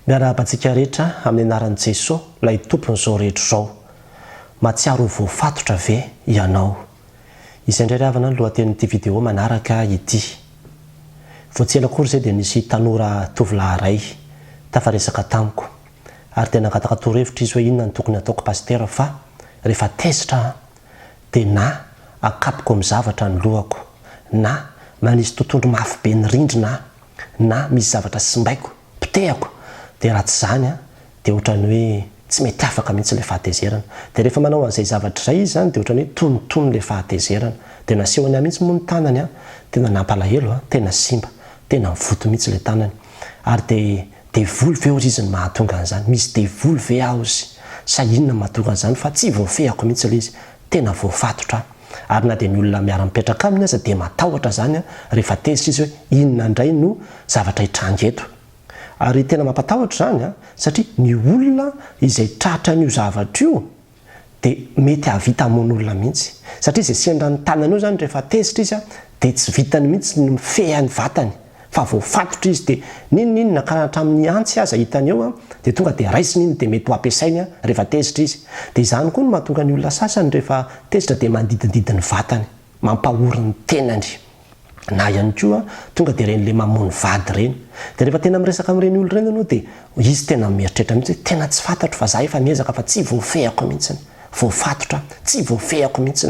Miarabantsika rehetra amin'ny anaran'i Jesosy ilay tompon'izao rehetra izao. Mahatsiaro voafatotra ve ianao? Izay indray havana ny lohatenin'ity vidéo manaraka ity. Voatsela kory izay dia nisy tanora tovolahy iray tafaresaka tamiko. Ary tena angataka torohevitra izy hoe inona ny tokony ataoko pasteur fa rehefa tezitra dia na akapoko amin'ny zavatra ny lohako, na manisy tontolo mafy be ny rindrina, na misy zavatra simbaiko, pitehako. Dia raha tsy zany dia ohatrany hoe tsy mety afaka mihitsy ilay fahatezerana. Dia rehefa manao an'izay zavatra izay izy zany dia ohatrany hoe tonontono ilay fahatezerana. Dia nasehony ahy mihitsy moa ny tanany, tena nampalahelo, tena simba, tena mivoto mihitsy ilay tanany. Ary dia voly ve ozy izy ny mahatonga an'izany? Misy dia voly ve aho izy? Sa inona mahatonga an'izany fa tsy voafehako mihitsy ilay izy, tena voafatotra. Ary na dia ny olona miara-mipetraka aminy aza dia matahotra zany rehefa tezitra izy hoe inona indray no zavatra hitranga eto. Ary tena mampatahotra zany satria ny olona izay tratra n'io zavatra io dia mety havita hamono olona mihitsy. Satria izay sendra ny tanany io zany rehefa tezitra izy dia tsy vitany mihitsy ny mifeha ny vatany. Fa voafatotra izy dia ninona ka hatramin'ny antsy aza hitany eo dia tonga dia raisiny iny dia mety ho ampiasainy rehefa tezitra izy. Dia izany koa no mahatonga ny olona sasany rehefa tezitra dia mandidindidiny vatany, mampahory ny tenany. Na ihany koa tonga dia ren'le mamono vady reny. Dia rehefa tena miresaka amin'ireny olona ireny ianao dia izy tena mieritreritra mihitsy hoe tena tsy fantatro fa za efa miezaka fa tsy voafehako mihitsy. Voafatotra, tsy voafehako mihitsy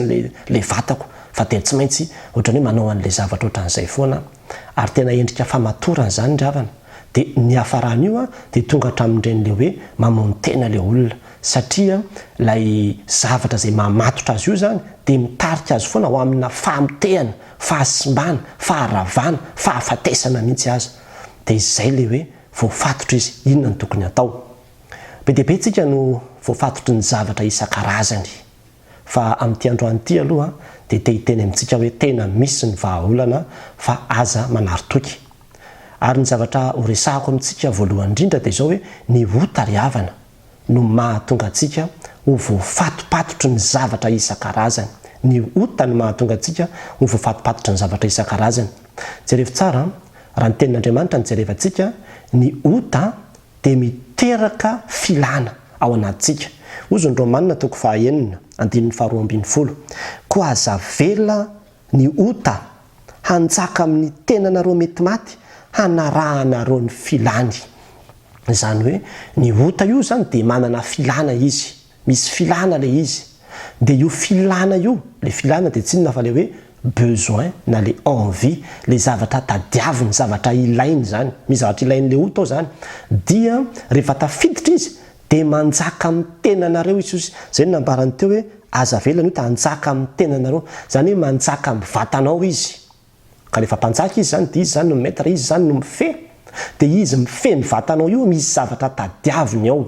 le vatako. Fa dia tsy maintsy ohatrany hoe manao an'ilay zavatra ohatran'izay foana. Ary tena endrika famatorana zany ny ravana. Dia ny hafarana io dia tonga hatramin'ireny hoe mamono tena ilay olona. Satria ilay zavatra izay mamatotra azy io zany dia mitarika azy foana ho amina fahamotehana, fahasimbana, faharavana, fahafatesana mihitsy azy. Dia izay ilay hoe voafatotra izy, inona ny tokony atao. Be dia be tsika no voafatotry ny zavatra isan-karazany. Fa amin'ity androany ity aloha dia te hiteny amintsika hoe tena misy ny vahaolana fa aza manaritoky. Ary ny zavatra horesahako amintsika voalohany indrindra dia izao hoe ny ota ry havana no mahatonga antsika ho voafatopatotry ny zavatra isan-karazany. Ny ota no mahatonga antsika ho voafatopatotry ny zavatra isan-karazany. Jereva tsara, raha ny tenin'Andriamanitra ny jerevantsika, ny ota dia miteraka filana ao anatintsika. Ozy ny Romanina toko 9:12. Koa aza vela ny ota hanjaka amin'ny tenanareo mety maty, hanarahanareo ny filany. Izany hoe ny ota io zany dia manana filana izy, misy filana ilay izy. Dia io filana io, le filana dia tsy inona fa le hoe besoin na le envie, le zavatra tadiaviny, zavatra ilainy zany, misy zavatra ilain'le ota ao zany. Dia rehefa tafiditra izy dia manjaka amin'ny tenanareo izy. Zay no nambarany teo hoe aza vela ny ota hanjaka amin'ny tenanareo, zany hoe manjaka amin'ny vatanao izy. Ka rehefa mpanjaka izy zany dia izy zany no maître, izy zany no mifehy. Dia izy mifehy ny vatanao io, misy zavatra tadiaviny ao,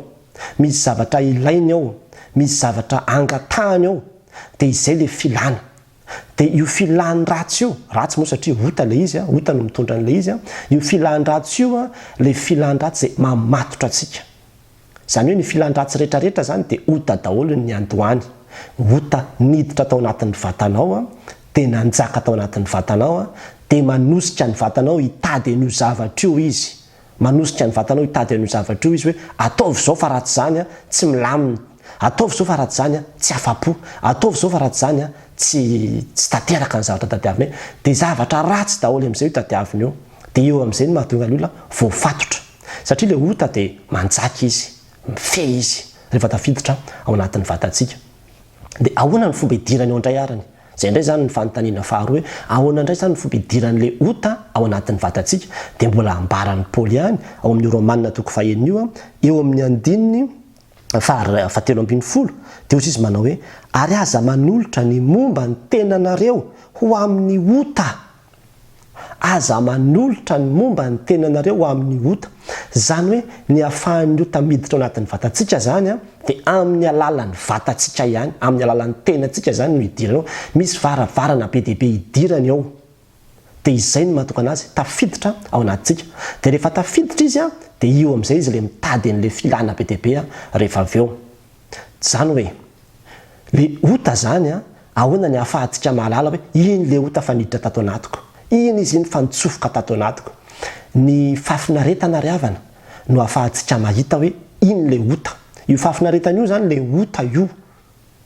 misy zavatra ilainy ao, misy zavatra angatahany ao. Dia izay le filana. Dia io filany ratsy io, ratsy moa satria ota le izy, ota no mitondra an'le izy. Io filany ratsy io, le filany ratsy izay mamatotra antsika. Izany hoe ny filany ratsy rehetrarehetra zany dia ota daholo ny andohany. Ota niditra tao anatin'ny vatanao, dia nanjaka tao anatin'ny vatanao, dia manosika ny vatanao hitady an'io zavatra io izy. Manosika ny vatanao hitady an'io zavatra io izy hoe ataovy izao fa ratsy zany tsy milamina. Ataovy izao fa ratsy zany tsy afa-po. Ataovy izao fa ratsy zany tsy tanteraka ny zavatra tadiaviny. Dia zavatra ratsy daholo amin'izay io tadiaviny io. Dia eo amin'izay no mahatonga ny olona voafatotra. Satria ilay ota dia manjaka izy, mifehy izy rehefa tafiditra ao anatin'ny vatantsika. Dia ahoana ny fomba hidirany ao indray arany? Izay indray zany ny fanontaniana faharoa hoe ahoana indray zany ny fomba hidiran'ilay ota ao anatin'ny vatantsika. Dia mbola ambarany Paoly ihany ao amin'ny Romanina toko 9 eo amin'ny 7:12. Dia ozy izy manao hoe ary aza manolotra ny momba ny tenanareo ho amin'ny ota. Aza manolotra ny momba ny tenanareo ho amin'ny ota. Zany hoe ny ahafahan'ny ota miditra ao anatin'ny vatantsika zany dia amin'ny alalan'ny vatantsika ihany, amin'ny alalan'ny tenantsika zany no hidirana ao. Misy varavarana be dia be hidirany ao. Dia izay no mahatonga anazy tafiditra ao anatintsika. Dia rehefa tafiditra izy dia io amin'izay izy le mitady an'le filana be dia be rehefa avy eo. Zany hoe le ota zany ahoana ny ahafahantsika mahalala hoe iny le ota fa niditra tato anatiko, iny izy iny fa nitsofoka tato anatiko. Ny fafinaretana ry havana no ahafahantsika mahita hoe iny le ota. Io fahafinaretana io zany le ota io.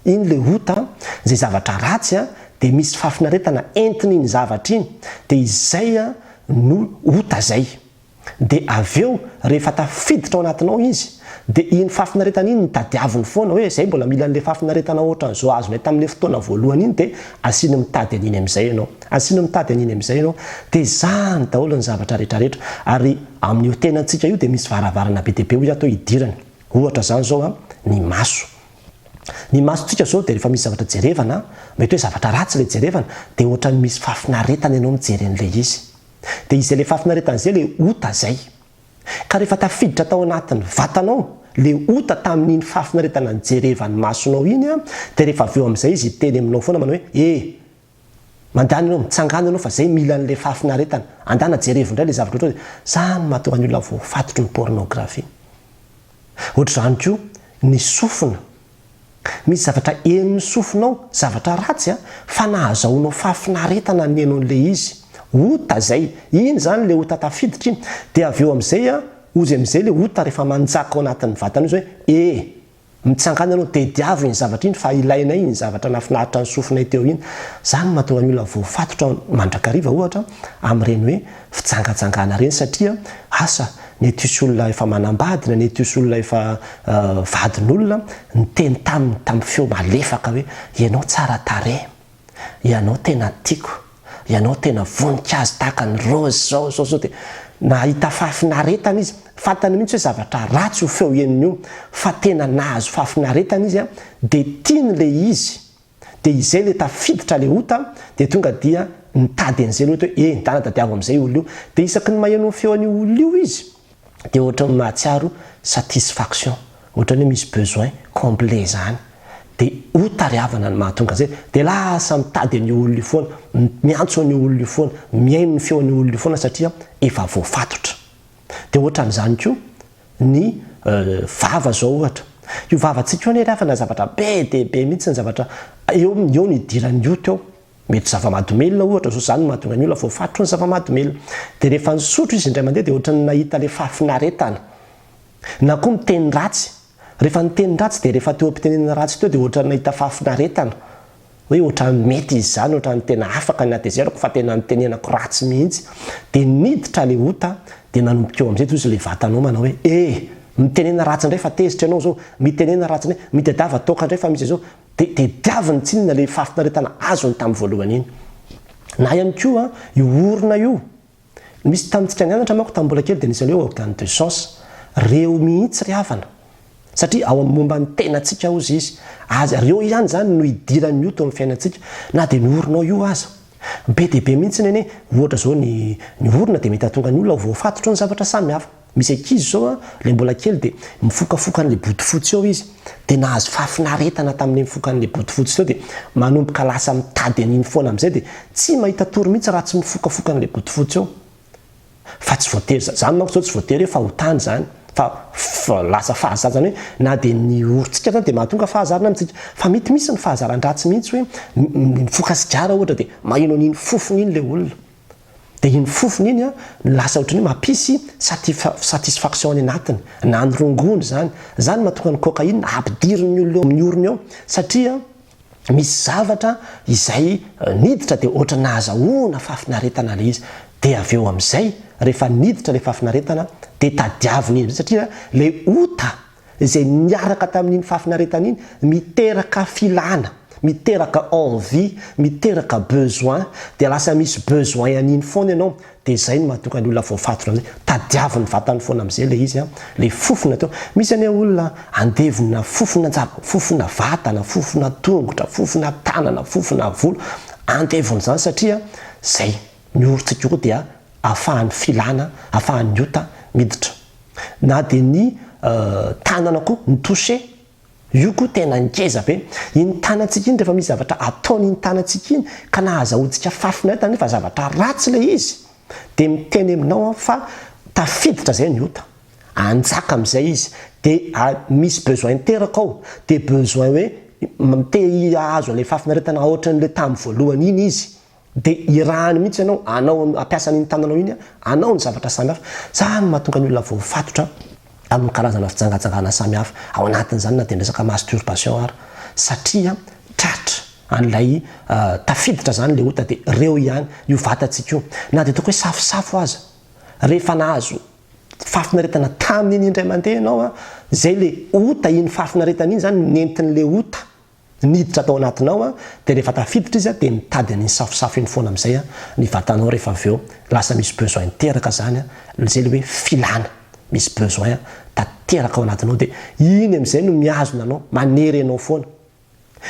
Iny le ota zay zavatra ratsy dia misy fahafinaretana entiny iny zavatra iny, dia izay no ota zay. Dia avy eo rehefa tafiditra ao anatinao izy, dia iny fahafinaretana iny nitadiaviny foana hoe zay mbola mila an'le fahafinaretana ohatran'izao azonay tamin'le fotoana voalohany iny, dia asiana mitady an'iny amin'izay ianao. Asiana mitady an'iny amin'izay ianao. Dia izany daholo ny zavatra rehetrarehetra. Ary amin'io tenantsika io dia misy varavarana be dia be hoe atao hidirany. Ohatra zany zao ny maso. Ny masontsika zao dia rehefa misy zavatra jerevana, mety hoe zavatra ratsy le jerevana, dia ohatrany misy fahafinaretana ianao mijery an'ilay izy. Dia izay le fahafinaretana izay le ota zay. Ka rehefa tafiditra tao anatin'ny vatanao, le ota tamin'iny fahafinaretana nijerevany masonao iny dia rehefa avy eo amin'izay izy teny aminao foana manao hoe mandany ianao mitsangana ianao fa zay mila an'le fahafinaretana. Andana jerevo indray le zavatra ohatry. Zany mahatonga ny olona voafatotry ny pornografia. Ohatr'izany koa ny sofina. Misy zavatra enony sofinao, zavatra ratsy fa nahazahoanao fahafinaretana ny enon'le izy. Ota zay. Iny zany le ota tafiditra iny. Dia avy eo amin'izay ozy amin'izay le ota rehefa manjaka ao anatin'ny vatana izy hoe mitsangana ianao tediavo iny zavatra iny fa ilainay iny zavatra nafinaritra ny sofinay teo iny. Zany mahatonga ny olona voafatotra mandrakariva ohatra amin'ireny hoe fitsangatsangana reny, satria asa nety isy olona efa manambadina, nety isy olona efa vadin'olona niteny tamin'ny feo malefaka hoe ianao tsara tarehy, ianao tena tiako, ianao tena voninkazo tahaka ny rose zao dia nahita fahafinaretana izy. Fantany mihitsy hoe zavatra ratsy ho feo eniny fa tena nahazo fahafinaretana izy dia tiany le izy. Dia izay le tafiditra le ota dia tonga dia nitady an'izay ohatra hoe dana tadiavo amin'izay olo io. Dia isaky ny maheno feon'io olo io izy dia ohatra ny mahatsiaro satisfaction, ohatra hoe misy besoin complet zany. Dia otariavana ny mahatonga zay. Dia lasa mitady an'io olona io foana, miantso an'io olona io foana, miaino ny feon'io olona io foana satria efa voafatotra. Dia ohatran'izany koa ny vava zao ohatra. Io vavantsika io nefa zavatra be dia be mihitsy ny zavatra eo ny idirany io teo. Mety zava-mahadomelona ohatra zao, zany mahatonga ny olona voafatotro ny zava-mahadomelona. Dia rehefa nisotro izy indray mandeha dia ohatra ny nahita le fahafinaretana. Na koa miteny ratsy. Rehefa niteny ratsy dia rehefa teo am-pitenenana ratsy teo dia ohatra ny nahita fahafinaretana. Hoe ohatra ny mety izy zany, ohatra ny tena afaka ny natezerako fa tena nitenenako ratsy mihitsy. Dia niditra le ota dia nanomboka eo amin'izay toy le vatanao manao hoe mitenena ratsy indray fa tezitra ianao zao, mitenena ratsy indray, mitadiava toka indray fa misy zao. Dia diaviny tsinona le fahafinaretana azony tamin'ny voalohany iny. Na ihany koa io orona io. Misy tamintsika nianatra manko tamin'ny mbola kely dia nisy hoe organe de sens. Reo mihitsy ry havana. Satria ao amin'ny momba ny tenantsika ozy izy. Reo ihany zany no idirany io teo amin'ny fiainantsika. Na dia ny oronao io aza. Be dia be mihitsy neny ohatra zao ny orona dia mety hahatonga ny olona voafatotro ny zavatra samihafa. Misy ankizy zao le mbola kely dia mifokafoka an'le bodofotsy eo izy. Dia nahazo fahafinaretana tamin'le mifoka an'le bodofotsy teo dia manomboka lasa mitady an'iny foana amin'izay dia tsy mahita tory mihitsy raha tsy mifokafoka an'le bodofotsy eo. Fa tsy voatery zany manko zao tsy voatery hoe fahotany zany. Fa lasa fahazazana hoe na dia ny orontsika zany dia mahatonga fahazarana amintsika. Fa mety misy ny fahazaran-dratsy mihitsy hoe mifoka sigara ohatra dia maheno an'iny fofony iny le olona. Dia iny fofony iny lasa ohatrany hoe mampisy satisfaction any anatiny, na nyrongony zany. Zany mahatonga ny cocaïne ampidiriny olona eo amin'ny orona eo satria misy zavatra izay niditra dia ohatra nahazahoana fahafinaretana le izy. Dia avy eo amin'izay rehefa niditra le fahafinaretana dia tadiaviny iny satria le ota izay niaraka tamin'iny fahafinaretana iny miteraka filana, miteraka envie, miteraka besoin. Dia lasa misy besoin an'iny foana ianao. Dia izay no mahatonga ny olona voafatotra amin'izay. Tadiaviny vatany foana amin'izay le izy le fofona teo. Misy ane olona andevina fofona njaba, fofona vatana, fofona tongotra, fofona tanana, fofona volo. Andeviny zany satria zay ny orontsika koa dia ahafahany filana, ahafahany ota miditra. Na dia ny tanana koa ny toucher. Io koa tena ngeza be. Iny tanantsika iny rehefa misy zavatra ataon'iny tanantsika iny ka nahazahoantsika fahafinaretana nefa zavatra ratsy le izy. Dia miteny aminao fa tafiditra zay ny ota. Anjaka amin'izay izy. Dia misy besoin teraka ao. Dia besoin hoe te ahazo an'ilay fahafinaretana ohatran'ilay tamin'ny voalohany iny izy. Dia irahany mihitsy ianao, anao ampiasa n'iny tananao iny, anao ny zavatra samihafa. Zany mahatonga ny olona voafatotra amin'ny karazana fijangajangana samihafa ao anatin'izany na dia resaka masturbation ary satria tratra an'ilay tafiditra zany le ota dia reo ihany io vatantsika io na dia toko hoe safosafo aza rehefa nahazo fafinaretana tamin'iny indray mandeha ianao zay le ota iny fafinaretana iny zany nentin'le ota niditra atao anatinao dia rehefa tafiditra izy dia mitady ny safosafo iny foana amin'izay ny vatanao rehefa avy eo lasa misy besoin teraka zany zay le hoe filana misy besoin tateraka ao anatinao dia iny amin'izay no miazona anao manery anao foana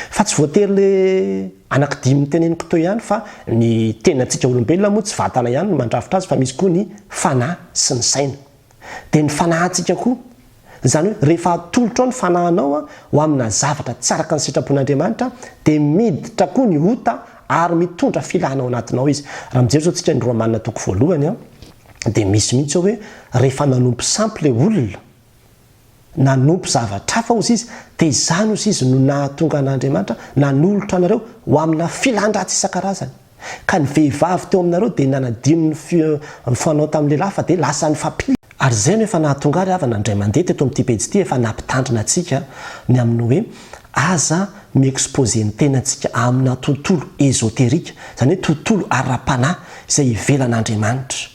fa tsy voatery le anankidimy miteneniko teo ihany fa ny tenantsika olombelona moa tsy vatana ihany no mandrafitra azy fa misy koa ny fanahy sy ny saina dia ny fanahintsika koa zany hoe rehefa atolotra ao ny fanahinao ho amina zavatra tsy araka ny sitrapon'Andriamanitra dia miditra koa ny ota ary mitondra filana ao anatinao izy raha mijery zao tsika ny Romanina toko voalohany dia misy mihitsy hoe rehefa nanompo sampy le olona nanompo zavatra hafa ozy izy dia izany ozy izy no nahatonga an'Andriamanitra nanolotra anareo ho amina filandratsy isan-karazany ka ny vehivavy teo aminareo dia nanadino ny fanao tamin'ny lehilahy fa dia lasa ny fampily ary zay no efa nahatonga ary avana indray mandeha teto amin'ity pejy ity efa nampitandrina antsika ny amin'ny hoe aza miexpose ny tenantsika amina tontolo ezoterika zany hoe tontolo ara-panahy izay ivelan'Andriamanitra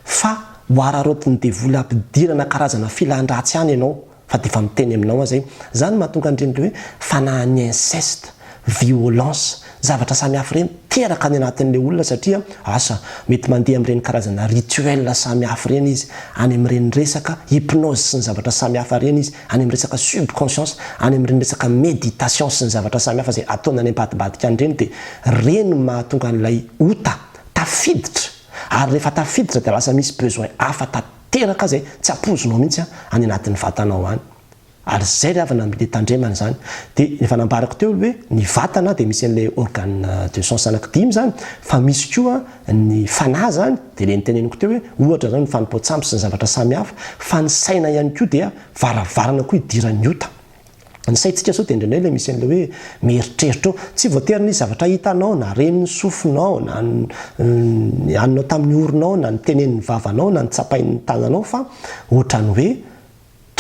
fa hoararotiny devoly ampidirana karazana filandratsy ihany ianao fa dia efa miteny aminao zay zany mahatonga andreny le hoe fanahin'ny inceste violence zavatra samihafa ireny teraka any anatin'le olona satria asa mety mandeha amin'ireny karazana rituel samihafa ireny izy any amin'ireny resaka hypnose sy ny zavatra samihafa ireny izy any amin'ny resaka subconscience any amin'ireny resaka méditation sy ny zavatra samihafa izay ataony any ambadibadika an'ireny dia reny mahatonga an'ilay ota tafiditra ary rehefa tafiditra dia lasa misy besoin hafa tateraka zay tsy apozonao mihitsy any anatin'ny vatanao any ary zay reha avana am'le tandremana zany dia efa nambarako teo hoe ny vatana dia misy an'ilay organe de sens anankidimy zany fa misy koa ny fanahy zany dia le niteneniko teo hoe ohatra zany ny fanompoatsampy sy ny zavatra samihafa fa ny saina ihany koa dia varavarana koa idiran'ny ota ny saintsika sao dia indrindray le misy an'le hoe mieritreritra eo tsy voatery ny zavatra hitanao na reniny sofinao na aninao tamin'ny orinao na ny tenen'ny vavanao na ny tsapain'ny tananao fa ohatrany hoe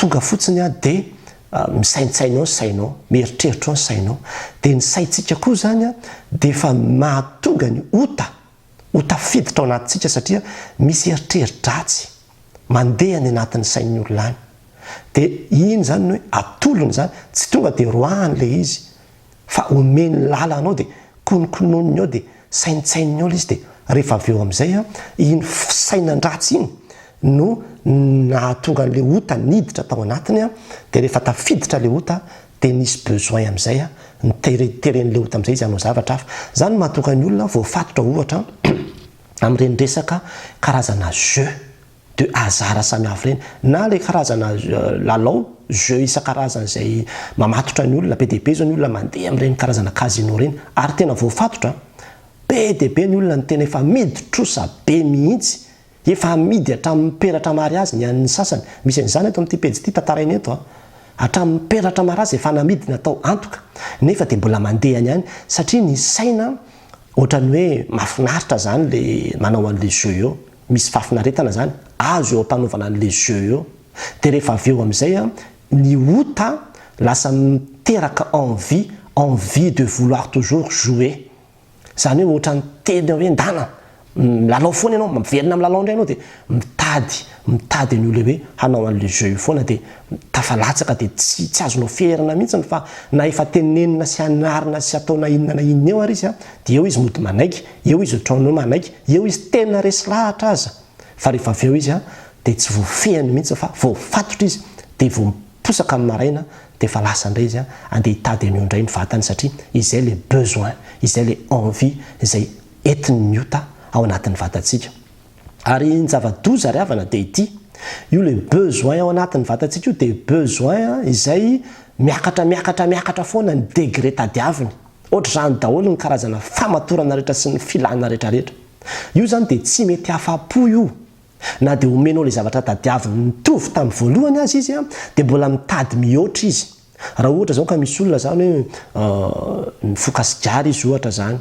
tonga fotsiny dia misaintsainao ny sainao mieritreritra ny sainao dia ny saintsika koa zany dia efa mahatonga ny ota fiditra ao anatintsika satria misy eritreritratsy mandeha ny anatin'ny sain'ny olona any dia iny zany hoe atolony zany tsy tonga dia roahany le izy fa omeny lala anao dia konokononiny ao dia saintsaininy ao izy dia rehefa avy eo amin'izay iny sainandratsy iny no nahatonga an'le ota niditra tao anatiny dia rehefa tafiditra le ota dia nisy besoin amin'izay ny teren'le ota amin'izay izy hanao zavatra hafa zany mahatonga ny olona voafatotra ohatra amin'ireny resaka karazana jeu de hasard samihafa ireny na le karazana lalao jeu isan-karazana izay mamatotra ny olona be dia be zao ny olona mandeha amin'ireny karazana casino ireny ary tena voafatotra be dia be ny olona ny tena efa miditrosa be mihitsy efa midy hatramin'ny peratra mary azy ny an'ny sasany misy an'izany eto amin'ity pejy ity tantarainy eto hatramin'ny peratra mary azy efa namidy natao antoka nefa dia mbola mandeha any ihany satria ny saina ohatrany hoe mahafinaritra zany le manao an'le jeu eo misy fafinaretana zany azo eo ampanaovana an'le jeu eo dia rehefa avy eo amin'izay ny ota lasa miteraka envie de vouloir toujours jouer zany hoe ohatrany teny hoe ndana lalao foana ianao maverina amin'ny lalao indray ianao dia mitady ny olona hoe hanao an'le jeu io foana dia tafalatsaka dia tsy azonao fiherina mihitsiny fa na efa tenenina sy anarina sy ataona inona na inona eo ary izy dia eo izy mody manaiky eo izy ohatrano manaiky eo izy tena resy lahatra aza fa rehefa avy eo izy dia tsy voafehany mihitsy fa voafatotra izy dia vo miposaka amin'ny maraina dia efa lasa indray izy andeha hitady an'io indray ny vatany satria izay le besoin izay le envie izay entiny ota ao anatin'ny vatantsika ary ny zava-doza ry havana dia ity io le besoin ao anatin'ny vatantsika io dia besoin izay miakatra foana ny degré tadiaviny ohatra zany daholo ny karazana famatorana rehetra sy ny filana rehetrarehetra io zany dia tsy mety hafa-po io na dia omenao le zavatra tadiaviny mitovy tamin'ny voalohany azy izy dia mbola mitady mihoatra izy raha ohatra zao ka misy olona zany hoe ny fokasigary izy ohatra zany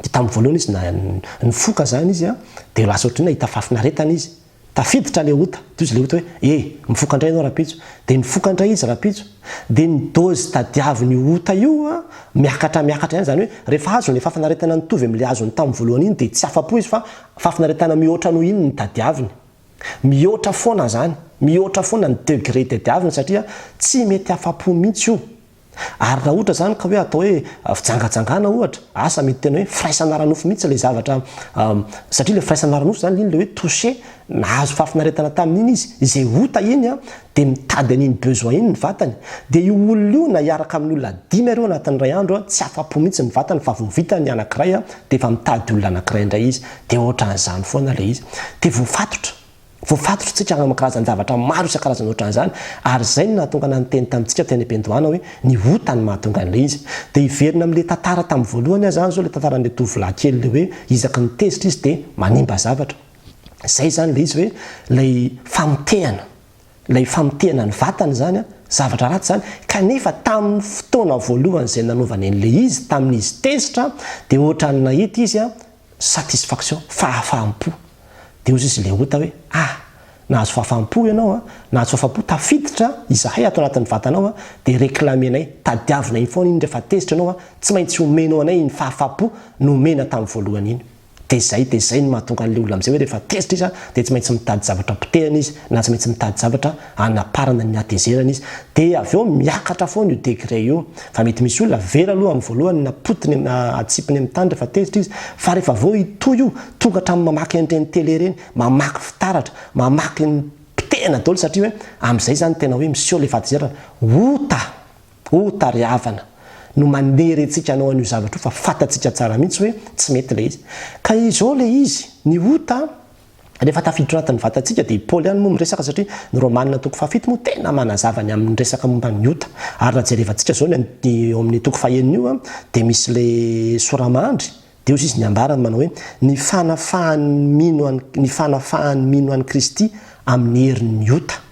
dia tamin'ny voalohany izy na ny foka zany izy dia lasa ohatrany hita fafinaretana izy tafiditra le ota de izy le ota hoe mifokandray anao rapitso de nifokandray izy rapitso de ny dozy tadiaviny ota io miakatra ihany zany hoe rehefa azo le fafanaretana nitovy am'le azony tamin'ny voalohany iny de tsy afapo izy fa fafanaretana mihoatra noho iny ny tadiaviny mihoatra foana zany mihoatra foana ny degré tadiaviny satria tsy mety afapo mihitsy io ary raha ohatra zany ka hoe atao hoe fijangajangana ohatra asa mety tena hoe firaisana ranofo mihitsy le zavatra satria le firaisana ranofo zany iny le hoe touché nahazo fafinaretana tamin'iny izy izay ota iny de mitady an'iny besoin iny ny vatany de io olona io na hiaraka amin'ny olona 5 areo anatin'ny ray andro tsy afapo mihitsy ny vatany fa voavita ny anankiray de efa mitady olona anankiray indray izy de ohatran'izany foana le izy de voafatotra tsika amakarazany zavatra maro isan-karazany ohatran'izany ary zay no nahatonga nanteny tamintsika teny Pendohana hoe ny ota ny mahatonga an'le izy de iverina amin'le tantara tamin'ny voalohany zany zao le tantaran'le tovolahy kely le hoe isaky ny tezitra izy de manimba zavatra zay zany le izy hoe lay famitehana ny vatany zany zavatra ratsy zany kanefa tamin'ny fotoana voalohany zay nanovany an'le izy tamin'izy tezitra de ohatrany nahita izy satisfaction fahafahampo de ozy izy le ota hoe nahazo fahafahampo ianao nahazo fahafahampo tafiditra izahay ato anatin'ny vatanao de réclamenay tadiavina iny foana iny rehefa tezitra anao tsy maintsy omenao anay iny fahafahampo nomena tamin'ny voalohany iny de zay no mahatonga an'le olona am'izay hoe rehefa tezitra izy de tsy maintsy mitady zavatra potehana izy na tsy maintsy mitady zavatra anaparana ny atezerana izy de avy eo miakatra foana io degré io fa mety misy olona vera aloha amin'ny voalohany napotiny atsipiny amin'ny tany rehefa tezitra izy fa rehefa vao itoy io tonga hatramin'ny mamaky an'ireny tele reny mamaky fitaratra mamaky ny potehana daholo satria hoe am'izay zany tena hoe miseho le fahatezerana ota ry havana no manery antsika anao an'io zavatra io fa fatatsika tsara mihitsy hoe tsy mety le izy ka izao le izy ny ota rehefa tafiditra anatin'ny vatantsika de Paoly ihany moa miresaka satria ny Romanina toko 7 moa tena manazava ny amin'ny resaka momba ny ota ary raha jerevantsika zao eo amin'ny toko 9 io de misy le soramandry de ozy izy ny ambarany manao hoe ny fanafahany mino an'i Kristy amin'ny herin'ny ota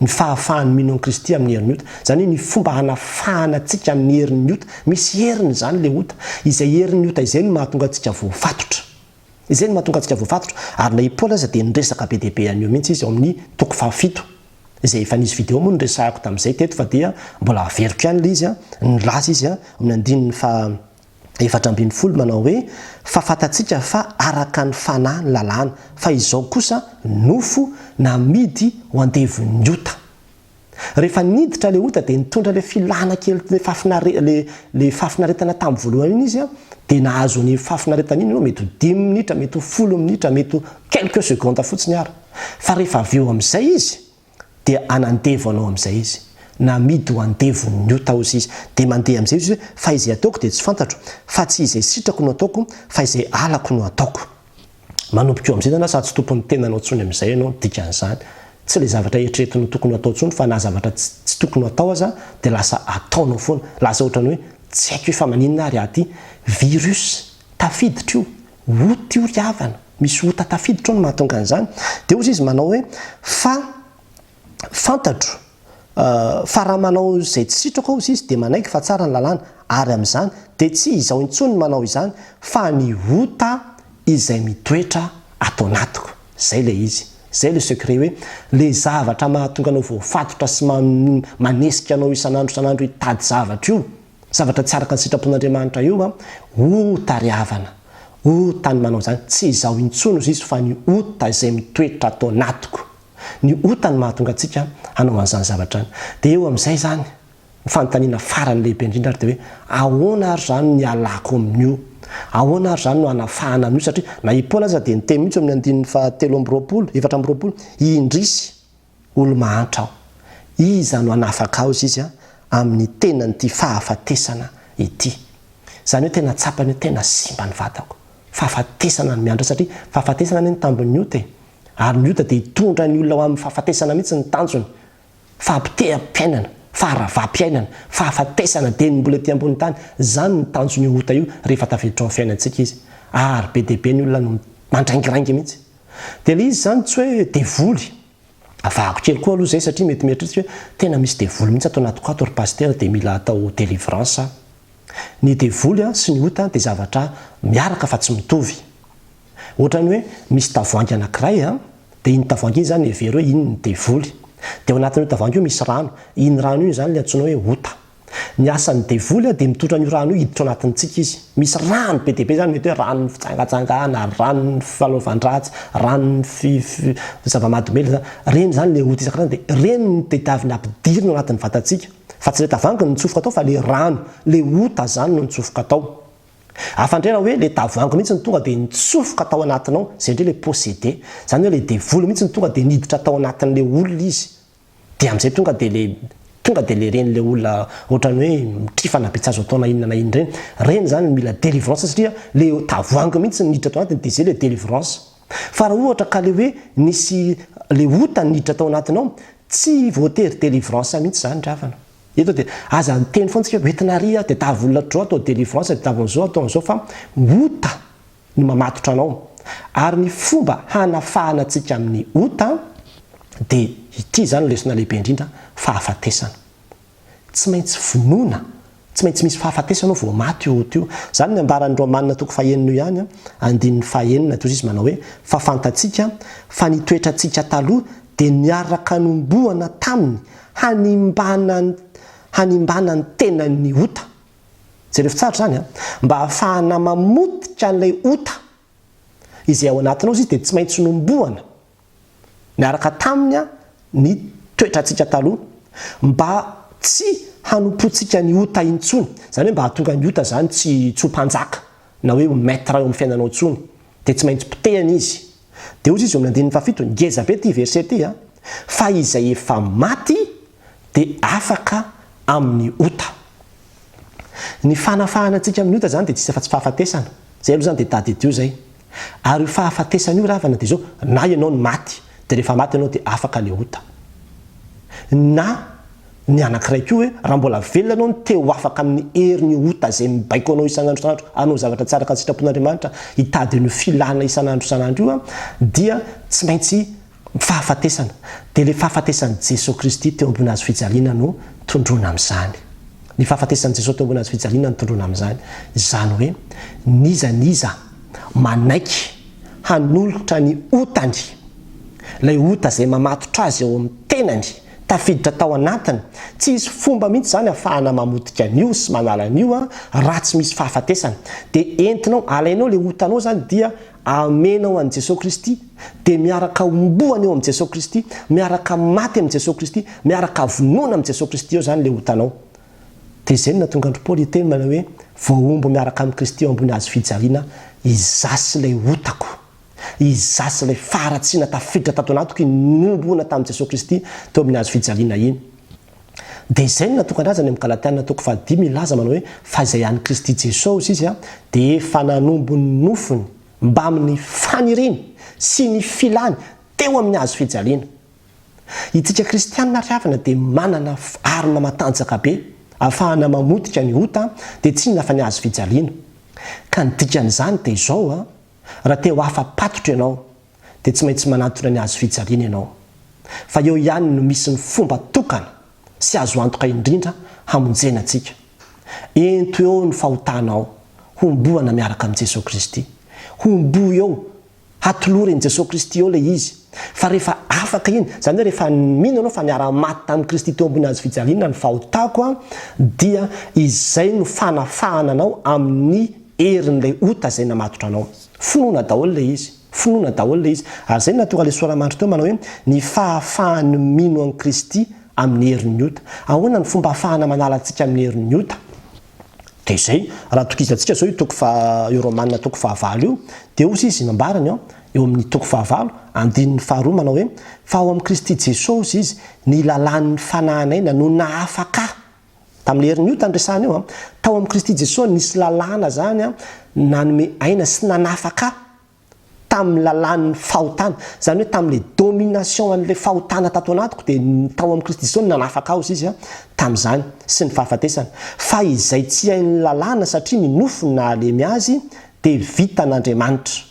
ny fahafahany mino an'i Kristy amin'ny herin'ny ota zany ny fomba hanafahana atsika amin'ny herin'ny ota misy heriny zany le ota izay herin'ny ota izay no mahatonga atsika voafatotra ary lay Paoly aza de niresaka be deaibe an'io mihitsy izy ao amin'ny toko 7 izay efa nisy vidéo moa niresahako tamin'izay teto fa dia mbola averiko ihany le izy nilaza izy amin'ny andininy fa 720 manao hoe fa fatatsika fa araka ny fanahy ny lalàna fa izao kosa nofo namidy ho andevon'ny ota rehefa niditra le ota de nitondra le filana kely le fafinaretana tamin'ny voalohany iny izy de nahazo ny fafinaretana iny mety 10 minitra mety 10 minitra mety quelques secondes fotsiny ary fa rehefa avy eo am'izay izy de anandevo anao am'izay izy namidy ho andevon'ny ota ozy izy de mandeha am'izay izy fa izay ataoko de tsy fantatro fa tsy izay sitrako no ataoko fa izay alako no ataoko manomboka eo am'izay zany sady tsy tompony tenanao tsony am'izay ianao dikan'izany tsy le zavatra eritreretinao tokony atao tsony fa na zavatra tsy tokony atao aza de lasa ataonao foana lasa ohatrany hoe tsy haiko hoe fa maninona ary aty virus tafiditra io ota io ry havana misy ota tafiditra io no mahatonga an'izany de ozy izy manao hoe fa fantatro fa raha manao izay tsy sitrako ao izy de manaiky fa tsara ny lalàna ary am'izany de tsy izao intsony manao izany fa ny ota izay mitoetra atao anatiko zay le izy zay le secret hoe le zavatra mahatonga anao voafatotra sy manesika anao isan'andro hitady zavatra io zavatra tsy araka ny sitrapon'Andriamanitra io ota ry havana ota ny manao zany tsy izao intsony izy fa ny ota izay mitoetra atao anatiko ny ota ny mahatonga atsika hanao an'izany zavatra any de eo am'izay zany ny fanontaniana farany lehibe indrindra ary de hoe ahoana ary zany ny alako amin'io ahoana ary zany no hanafahana amin'io satria na i Paoly aza de niteny mihitsy amin'ny andininy fa 7 indrisy olo mahantra aho iza no hanafaka ao izy amin'ny tenany ty fahafatesana ity zany hoe tena tsapany hoe tena simba ny vatako fahafatesana ny miandra satria fahafatesana ny tambon'ny ota ary ny ota de hitondra ny olona ao amin'ny fahafatesana mihitsy ny tanjony fahampiteam-piainana faharavam-piainana fahafatesana de ny mbola ty ambony tany zany ny tanjony ota io rehefa tafiditra ao amin'ny fiainantsika izy ary be deaibe ny olona no mandraingirangy mihitsy de le izy zany tsy hoe devoly avako kely koa aloha zay satria mety mieritritsika hoe tena misy devoly mihitsy atao anaty koa ry pasteur de mila atao délivrance ny devoly sy ny ota de zavatra miaraka fa tsy mitovy ohatrany hoe misy tavoangy anankiray dia iny tavoahangy iny zany evereo iny ny devoly. Dia ao anatin'io tavoahangy io misy rano. Iny rano io zany le antsoina hoe ota. Ny asan'ny devoly dia mitondra an'io rano io hiditra ao anatintsika izy. Misy rano be dia be zany, mety hoe ranony fitsangatsangana, ranony fifalaovan-dratsy, ranony zava-mahadomely. Reny zany le ota isan-karazany, dia reny no tadiavina ampidirina ao anatin'ny vatantsika. Fa tsy le tavoahangy no nitsofoka atao, fa le rano, le ota zany no nitsofoka atao. Afandrena hoe le tavoahangy mihitsy ny tonga dia nitsofoka atao anatinao, zay ndray le possédé. Zany hoe le devoly mihitsy ny tonga dia niditra atao anatin'le olona izy. Dia amin'izay tonga dia le reny le olona ohatrany hoe mitrifana be tsy azo atao na inona na iny reny. Reny zany mila délivrance satria le tavoahangy mihitsy niditra atao anatiny dia zay le délivrance. Fa raha ohatra ka le hoe nisy le ota niditra atao anatinao, tsy voatery délivrance mihitsy zany dravana. Eto dia aza teny foana tsika hoentina ry dia tavolona trao atao délivrance, dia tavolon'izao atao an'izao, fa ota no mamatotra anao. Ary ny fomba hanafahana antsika amin'ny ota dia ity zany lesona lehibe indrindra, fahafatesana. Tsy maintsy vonoina, tsy maintsy misy fahafatesana vao maty io ota io. Zany ny ambaran'ny Romanina toko fahaenina io ihany, andininy fahaenina toy izy manao hoe fa fantatsika fa nitoetrantsika taloha dia niaraka nomboana taminy hanimbana ny tenan'ny ota. Jereo fitsaratra zany mba hahafahana mamotika an'ilay ota izay ao anatinao izy dia tsy maintsy nomboana niaraka taminy ny toetrantsika taloha mba tsy hanompotsika ny ota intsony. Zany hoe mba hahatonga ny ota zany tsy ho mpanjaka na hoe maître eo amin'ny fiainanao intsony, dia tsy maintsy potehana izy. Dia ozy izy eo amin'ny andininy fahafito, ngeza be ty verset ty fa izay efa maty dia afaka amin'ny ota. Ny fanafahana antsika amin'ny ota zany dia tsisy afa-tsy fahafatesana. Zay aloha zany dia tady dio zay. Ary io fahafatesana io ravana dia zao, na ianao ny maty dia rehefa maty ianao dia afaka le ota. Na ny anankiray koa hoe raha mbola velona anao ny teo afaka amin'ny herin'ny ota zay mibaiko anao isan'andro isan'andro, anao zavatra tsara ka sitrapon'Andriamanitra, hitady ny filana isan'andro isan'andro io dia tsy maintsy fahafatesana. Dia le fahafatesan'i Jesosy Kristy teo ambony hazo fijaliana no tondrona amin'izany. Ny fahafatesan'i Jesosy teo ambony hazo fijaliana no tondrona amin'izany. Izany hoe niza manaiky hanolotra ny otany, ilay ota zay mamatotra azy eo amin'ny tenany, tafiditra tao anatiny. Tsy misy fomba mihitsy zany ahafahana mamotika an'io sy manala an'io raha tsy misy fahafatesana. Dia entinao, alainao le otanao zany dia amenao an'i Jesosy Kristy, dia miaraka omboana eo amin'i Jesosy Kristy, miaraka maty amin'i Jesosy Kristy, miaraka vonoina amin'i Jesosy Kristy eo zany le otanao. Dia izay no nahatonga andro Paoly hiteny manao hoe voaombo miaraka amin'ny Kristy eo ambony hazo fijaliana, izasy ilay otako, izasy ilay faratsiana tafiditra tato anatiko nomboana tamin'i Jesosy Kristy teo amin'ny hazo fijaliana iny. Dia izay no nahatonga azy any amin'ny Galatiana toko 5 milaza manao hoe fa izay any Kristy Jesosy izy dia efa nanombo ny nofony mba amin'ny faniriany sy ny filany teo amin'ny hazo fijaliana. Itsika kristianina riavana dia manana arina matanjaka be ahafahana mamotika ny ota dia tsy inona fa ny hazo fijaliana. Ka ny dikan'izany dia izao raha te ho afapatotra ianao dia tsy maintsy manatona ny hazo fijaliana ianao. Fa eo ihany no misy ny fomba tokana sy azo antoka indrindra hamonjena antsika. Ento eo ny fahotanao, homboana miaraka amin'i Jesosy Kristy. Hombo eo, hatoloren'i Jesosy Kristy eo ilay izy. Fa rehefa afaka iny, zany hoe rehefa mino anao fa niara-maty tamin'i Kristy teo ambony hazo fijaliana ny fahotako dia izay no fanafahana anao amin'ny herin'ilay ota zay namatotra anao. Finoana daholo ilay izy. Finoana daholo ilay izy. Ary zay natonga ilay soaramandry teo manao hoe ny fahafahany mino an'i Kristy amin'ny herin'ny ota. Ahoana ny fomba ahafahana manala antsika amin'ny herin'ny ota? Dia izay, raha tokizantsika zao io Romanina toko 9 io, dia ozy izy mambarany eo amin'ny toko 9, andininy 2 manao hoe fa ao amin'ny Kristy Jesosy izy ny lalàn'ny fanahanaina no nahafaka. Tamin'ny herin'ny ota andresana eo tao amin'ny Kristy Jesosy nisy lalàna zany nanome aina sy nanafaka tamin'ny lalàn'ny fahotana. Zany hoe tamin'ilay domination an'ilay fahotana tato anatiko dia tao amin'ny Kristy Jesosy nanafaka azy izy tamin'izany sy ny fahafatesana. Fa izay tsy hain'ny lalàna satria ny nofony nahalemy azy dia vita n'Andriamanitra.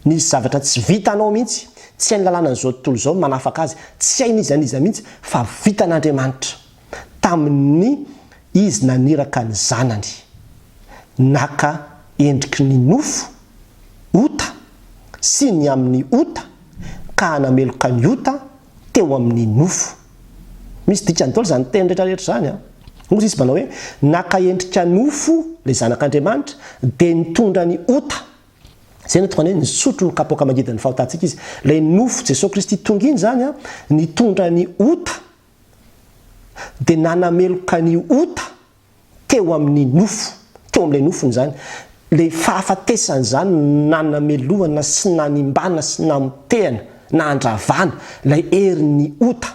Nisy zavatra tsy vitanao mihitsy, tsy hain'ny lalàna n'izao tontolo izao manafaka azy, tsy hainy iza mihitsy, fa vita n'Andriamanitra tamin'ny izy naniraka ny zanany, naka endriky ny nofo, ota sy ny amin'ny ota, ka hanameloka ny ota teo amin'ny nofo. Misy dikany tolo zany teny rehetrarehetra zany a. Moa izy manao hoe naka endrika nofo le zanak'Andriamanitra dia nitondra ny ota. Zay no tonga hoe nisotro ny kapoaka mangidin'ny fahotantsika izy. Ilay nofo Jesosy Kristy tonga iny zany a, nitondra ny ota dia nanameloka ny ota teo amin'ny nofo, teo amin'ilay nofony zany. Le fahafatesany zany nanamelohana sy nanimbana sy namotehana na andravana ilay herin'ny ota.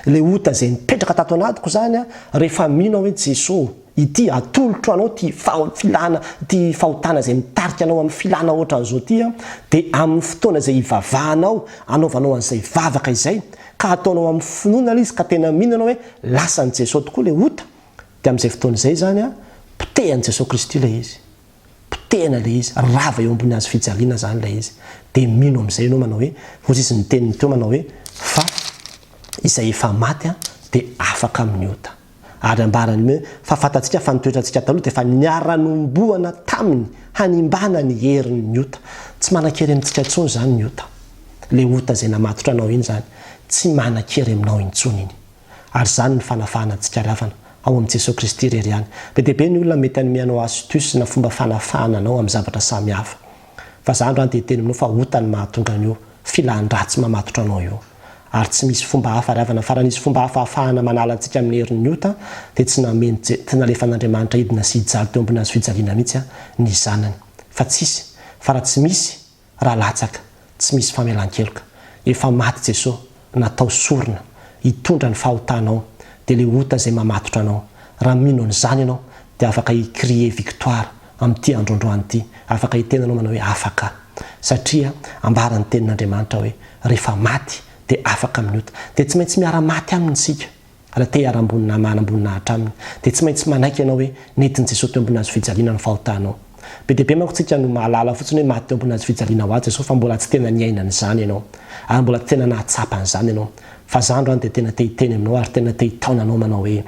Le ota izay nipetraka tato anatiko zany a, rehefa mino hoe Jesosy ity atolotro anao ty fahotana izay mitarika anao amin'ny filana ohatran'izao ty a, dia amin'ny fotoana izay ivavahanao anaovanao an'izay vavaka izay ka ataonao amin'ny finoana izy ka tena mino anao hoe lasan'i Jesosy tokoa le ota, dia amin'izay fotoana izay zany a, potehan'i Jesosy Kristy ilay izy. Potehana ilay izy, rava eo ambony azy fijaliana zany ilay izy. Dia mino amin'izay ianao manao hoe, hozy izy ny teniny teo manao hoe fa izay efa maty a dia afaka amin'ny ota. Ary ambarany hoe fa fantatsika fa nitoetrantsika taloha dia fa niara-nomboana taminy hanimbana ny herin'ny ota. Tsy manan-kery amintsika intsony zany ny ota. Le ota izay namatotra anao iny zany tsy manan-kery aminao intsony iny. Ary zany ny fanafahana antsika ravana ao amin'i Jesosy Kristy irery ihany. Be dia be ny olona mety anomeanao astuce na fomba fanafahana anao amin'ny zavatra samihafa. Fa zany raha dia teny aminao fa ota ny mahatonga an'io, filan-dratsy mamatotra anao io. Ary tsy misy fomba hafa ravana, fa raha nisy fomba hafa ahafahana manala antsika amin'ny herin'ny ota dia tsy nalefa an'Andriamanitra hidina sy hijaly teo ambony azy fijaliana mihitsy ny zanany. Fa tsisy, fa raha tsy misy raha latsaka, tsy misy famelan-keloka. Efa maty Jesosy, natao sorona, hitondra ny fahotanao, dia le ota izay mamatotra anao. Raha mino an'izany ianao dia afaka hikrie victoire amin'ity androandroany ity, afaka hitenanao manao hoe afaka. Satria ambaran'ny tenin'Andriamanitra hoe rehefa maty dia afaka amin'ny ota. Dia tsy maintsy miara-maty aminy isika raha te hiara-ambonina manam-boninahitra aminy. Dia tsy maintsy manaiky ianao hoe nentin'i Jesosy teo ambony azy fijaliana ny fahotanao. Be dia be manko tsika no mahalala fotsiny hoe maty teo ambony azy fijaliana ho azy Jesosy, fa mbola tsy tena niainana izany ianao, ary mbola tsy tena nahatsapana izany ianao. Fa zany raha dia tena te hiteny aminao ary tena te hitaona anao manao hoe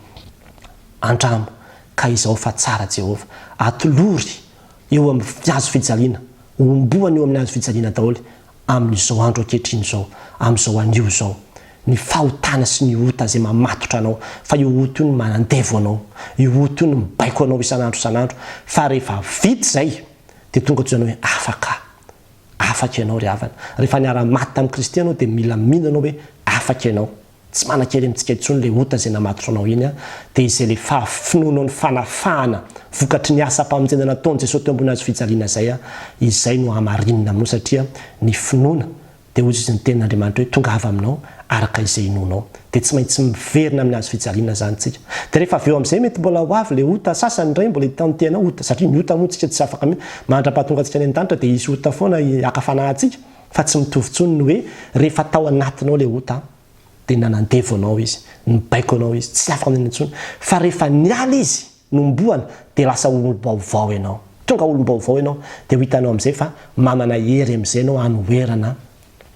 andramo ka izao fa tsara Jehovah, atolory eo amin'ny azo fijaliana, omboany eo amin'ny azo fijaliana daholo amin'izao andro ankehitriny izao, amin'izao anio izao. Ny fahotana sy ny ota izay mamatotra anao, fa io ota io no manandevo anao, io ota io no mibaiko anao isan'andro. Fa rehefa vita izay dia tonga tsy ianao hoe afaka. Afaka ianao ry havana. Rehefa niara-maty tamin'i Kristy ianao dia mila mino anao hoe afaka ianao. Tsy manan-kery amintsika intsony le ota izay namatotra anao iny a, dia izay le finoanao ny fanafahana vokatry ny asa-pamonjena nataon'i Jesosy teo ambony azo fijaliana izay a, izay no hamarinina aminao. Satria ny finoana dia hozy izy ny tenin'Andriamanitra hoe tonga avy aminao araka izay inonao. Dia tsy maintsy miverina amin'ny azo fijaliana zany tsika. Dia rehefa avy eo amin'izay mety mbola ho avy le ota, sasany indray mbola hitantenao ota, satria ny ota moa tsika tsy afaka mihitsy mandra-pahatonga antsika any an-danitra dia hisy ota foana hakafana antsika, fa tsy mitovy intsony ny hoe rehefa tao anatinao le ota dia nanandevo anao izy, nibaiko anao izy, tsy afaka amin'ny intsony. Fa rehefa niala izy nomboana dia lasa olom-baovao ianao, tonga olom-baovao ianao, dia ho hitanao amin'izay fa mamana hery amin'izay ianao hanoherana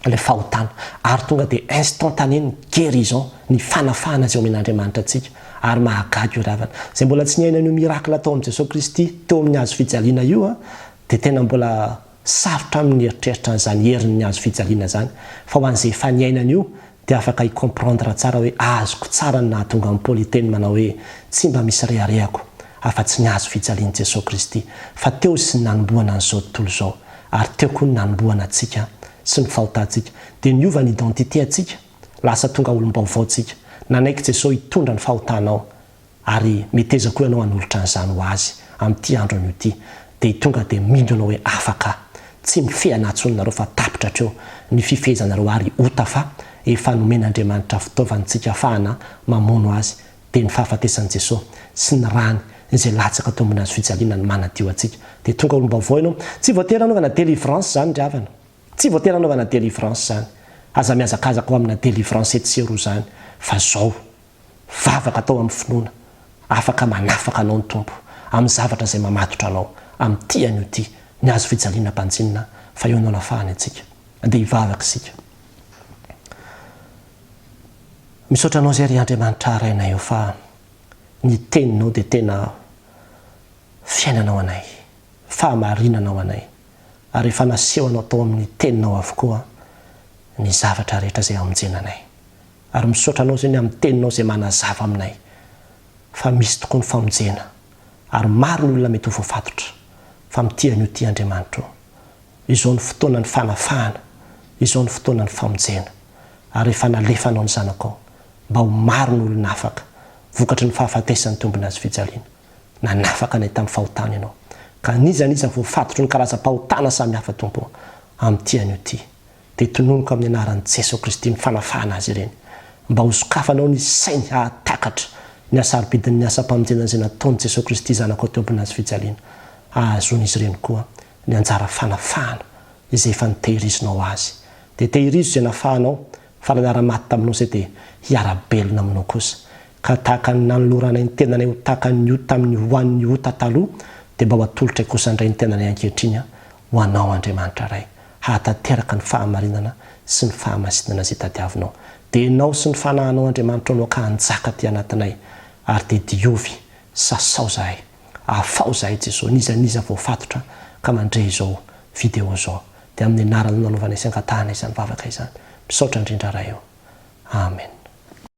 le fahotana, ary tonga dia instantané ny guérison, ny fanafahana izay omen'Andriamanitra antsika. Ary mahagaga io ravana izay mbola tsy niaina io miracle atao amin'i Jesosy Kristy teo amin'ny azo fijaliana io a, dia tena mbola sarotra amin'ny eritreritra n'izany herin'ny azo fijaliana zany. Fa ho an'izay efa niainana io dia afaka hikomprendre tsara hoe azoko tsara ny nahatonga amin'ny Paoly teny manao hoe tsy mba misy reharehako afa-tsy ny azo fijalian'i Jesosy Kristy, fa teo sy ny nanomboana an'izao tontolo izao, ary teo koa ny nanomboana antsika sy ny fahotantsika. Dia niova ny identité antsika, lasa tonga olom-baovao antsika. Nanaiky Jesosy hitondra ny fahotanao, ary meteza koa ianao hanolotra an'izany ho azy amin'ity andro an'io ity. Dia tonga dia mino ianao hoe afaka, tsy mifehana antsonareo fa tapitra hatreo ny fifehezanareo ary ota, fa efa nomen'Andriamanitra fitaovantsika ahafahana mamono azy. Dia ny fahafatesan'i Jesosy sy ny rany izay latsaka teo ambony azo fijaliana ny manadio antsika. Dia tonga olom-baovao ianao, tsy voatery anaovana délivrance zany ry havana, tsy voatery anaovana délivrance zany, aza miazakazaka ho amina délivrance etsero zany, fa zao vavaka atao amin'ny finoana, afaka manafaka anao ny tompo amin'ny zavatra izay mamatotra anao amin'ity anio ity, ny azo fijaliana mpanjinina. Fa eo anao nafahany antsika, andeha hivavaka isika. Misaotra anao izay ry Andriamanitra araina eo, fa ny teninao dia tena fiainanao anay, fahamarinanao anay, ary efa naseho anao tao amin'ny teninao avokoa ny zavatra rehetra izay amonjenanay. Ary misaotra anao izay ny amin'ny teninao izay manazava aminay fa misy tokoa ny famonjena ary maro ny olona mety ho voafatotra fa mitia an'io tia Andriamanitra. Izao ny fotoana ny fanafahana, izao ny fotoana ny famonjena. Ary efa nalefanao ny zanakao mba ho maro ny olona afaka vokatry ny fahafatesan'ny tombony azy fijaliana. Nanafaka anay tamin'ny fahotana ianao ka nizaniza voafatotro ny karazam-pahotana samihafa tompo amin'ity an'io ity. Dia tononoko amin'ny anaran'i Jesosy Kristy ny fanafahana azy ireny mba ho sokafanao ny sainy hahatakatra ny asarobidin'ny asa-pamonjena izay nataon'i Jesosy Kristy zanakao tompony azy fijaliana. Ahazon'izy ireny koa ny anjara fanafahana izay efa nitehirizinao azy. Dia tehirizo izay nafahanao fa raha niara-maty taminao izay dia hiara-belona aminao kosa. Ka tahaka ny nanoloranay ny tenanay ho tahaka ny ota tamin'ny hoan'ny ota taloha dia mba ho atolotra kosa indray ny tenanay ankehitriny ho anao Andriamanitra iray. Hahatateraka ny fahamarinana sy ny fahamasinana izay tadiavinao. Dia ianao sy ny fanahinao Andriamanitra anao ka hanjaka ty anatinay ary dia diovy sasao zahay. Afao zahay Jesosy, nizaniza voafatotra ka mandre izao video izao. Dia amin'ny anarany nanaovanay sy angatahana izany vavaka izany. Misaotra indrindra raha eo. Amen.